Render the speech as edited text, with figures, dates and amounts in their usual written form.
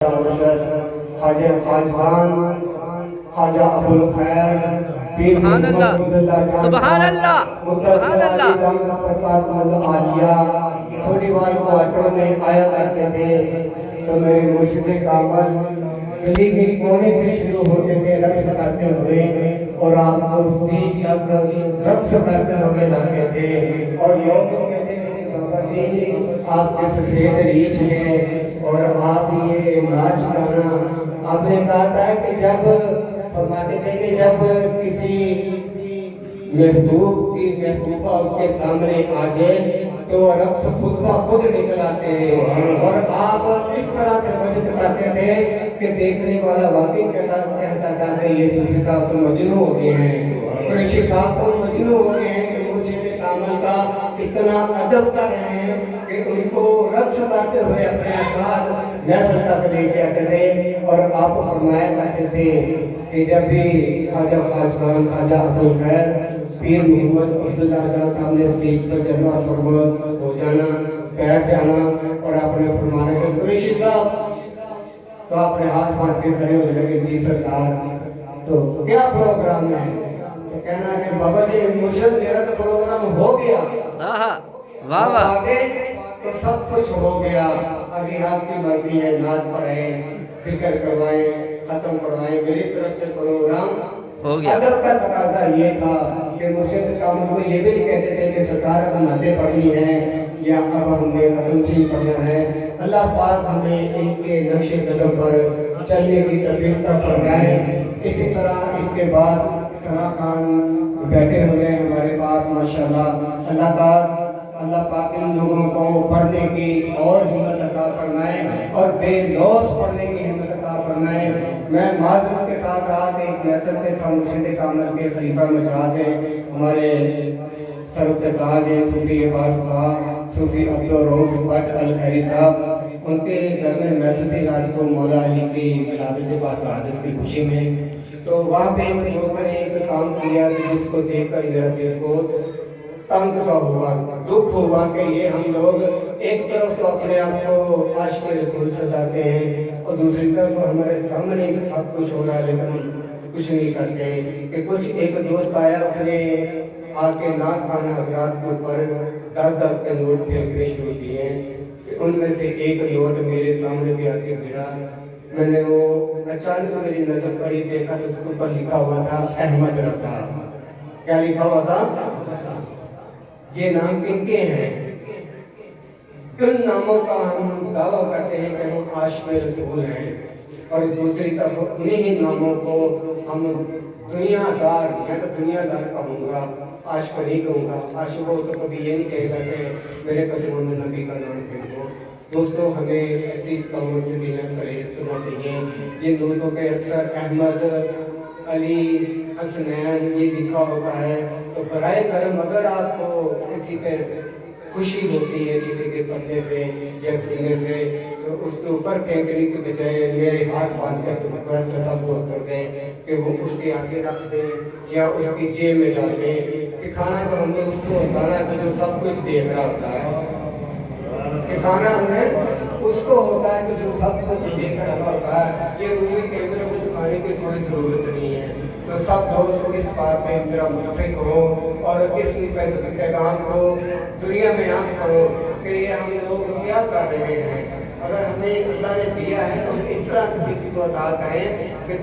خواجہ خواجان خواجہ ابو الخیر سبحان اللہ سبحان اللہ سبحان اللہ۔ چھوٹی بال کو آٹو میں آیا کرتے تھے تو میرے مرشد کامل گلی کے کونے سے شروع ہوتے تھے رقص کرتے ہوئے اور آپ کو اسٹیج تک رقص کرتے ہوئے لاتے تھے اور لوگ کہتے تھے بابا جی آپ کے سفید ریچھ ہیں اور آپ یہ ناچ گانا۔ آپ نے کہا تھا کہ جب فرماتے تھے کہ جب کسی محبوب کی محبوبہ اس کے سامنے آ جائے تو رقص خود بخود نکل آتے ہیں اور آپ اس طرح سے مجد کرتے تھے کہ دیکھنے والا واقعی کہتا تھا کہ یہ صوفی صاحب تو مجنون ہو گئے ہیں، قریشی صاحب تو مجنون ہو گئے ہیں کہ مرشد کامل کا اتنا ادب کر رہے ہیں کہ ان کو رقص کرتے ہوئے اپنے ساتھ محفل تک لے کے آتے تھے۔ اور آپ فرمایا کرتے تھے کہ جب بھی خواجہ خواجان خواجہ ابو الخیر پیر محمد عبداللہ جان سامنے اسٹیج پر جلوہ فرماز ہو جانا، بیٹھ جانا اور آپ نے فرمانا کہ قریشی صاحب، تو آپ نے ہاتھ باندھ کے کھڑے ہو لگے جی سرکار تو کیا پروگرام ہے؟ تو کہنا کہ بابا جی مرشد میرا تو پروگرام ہو گیا، واہ واہ، آگے تو سب کچھ ہو گیا، آگے آپ کی مرضی ہے، نعت پڑھیں، ذکر کروائیں، ختم پڑھوائیں، میری طرف سے پروگرام ہو گیا۔ ادب کا تقاضا یہ تھا کہ مرشد کامل کو یہ بھی نہیں کہتے تھے کہ سرکار اب نعتیں پڑھنی ہیں یا اب ہم نے ختم چیز پڑھنا ہے۔ اللہ پاک ہمیں ان کے نقش قدم پر چلنے کی توفیق عطا فرمائے۔ اسی طرح اس کے بعد ثنا خان بیٹھے ہوئے ہیں ہمارے پاس ماشاءاللہ۔ اللہ پاک ان لوگوں کو پڑھنے کی اور ہمت عطا فرمائے اور بے لوث پڑھنے کی ہمت عطا فرمائے۔ میں معذرت کے ساتھ رات ایک محفل میں تھا، مرشد کامل کے خلیفہ مجاز ہیں ہمارے سرتاج ہیں صوفی عباس صاحب، صوفی عبدالرؤف بٹ الخیری صاحب، ان کے گھر میں محفل تھی رات کو مولا علی کی ولادت باسعادت کی خوشی میں۔ تو وہاں پہ ایک دوست نے ایک کام کیا جس کو دیکھ کر میرا دل کو تنگ سا ہوا، دکھ ہوا کہ یہ ہم لوگ ایک طرف تو اپنے آپ کو عاشق رسول سجاتے ہیں اور دوسری طرف ہمارے سامنے سب کچھ ہو رہا ہے لیکن ہم کچھ نہیں کرتے۔ کہ کچھ ایک دوست آیا، اس نے آ کے نعت خوانا حضرات کے اوپر 10 کے نوٹ پھینکنے شروع کیے کہ ان میں سے ایک نوٹ میرے سامنے بھی آ کے گرا۔ میں نے وہ اچانک میری نظر پڑی، دیکھا تو اس کے اوپر لکھا ہوا تھا احمد رضا۔ کیا لکھا ہوا تھا؟ یہ نام کن کے ہیں؟ ان ناموں کا ہم دعویٰ کرتے ہیں کہ ہم عاشق رسول ہیں اور دوسری طرف انہی ناموں کو ہم دنیا دار، میں تو دنیا دار کہوں گا، عاشق نہیں کہوں گا۔ عاشق ہو تو کبھی یہ نہیں کہے گا کہ میرے قدموں میں نبی کا نام پھینک دو۔ دوستو ہمیں ایسی کاموں سے بھی نہ پرہیز کرنا چاہیے۔ یہ نوٹوں پہ اکثر احمد، علی، حسنین یہ لکھا ہوتا ہے، تو برائے کرم اگر آپ کو کسی پہ خوشی ہوتی ہے کسی کے پڑھنے سے یا سننے سے تو اس کے اوپر پھینکنے کے بجائے میرے ہاتھ باندھ کر ریکویسٹ ہے سب دوستوں سے کہ وہ اس کے آگے رکھ دیں یا اس کی جیب میں ڈال دیں۔ دکھانا تو ہم نے اس کو ہوتا ہے جو سب کچھ دیکھ رہا ہوتا ہے، دکھانا ہمیں اس کو ہوتا ہے جو سب کچھ دیکھ رہا ہوتا ہے۔ یہ مووی کیمرے کو دکھانے کی کوئی ضرورت نہیں ہے۔ تو سب دوست اس بات پہ ذرا متفق ہو اور اس پیغام کو دنیا میں عام کرو کہ یہ ہم لوگ کیا کر رہے ہیں۔ اگر ہمیں اللہ نے دیا ہے تو اس طرح سے کسی کو عطا کریں کہ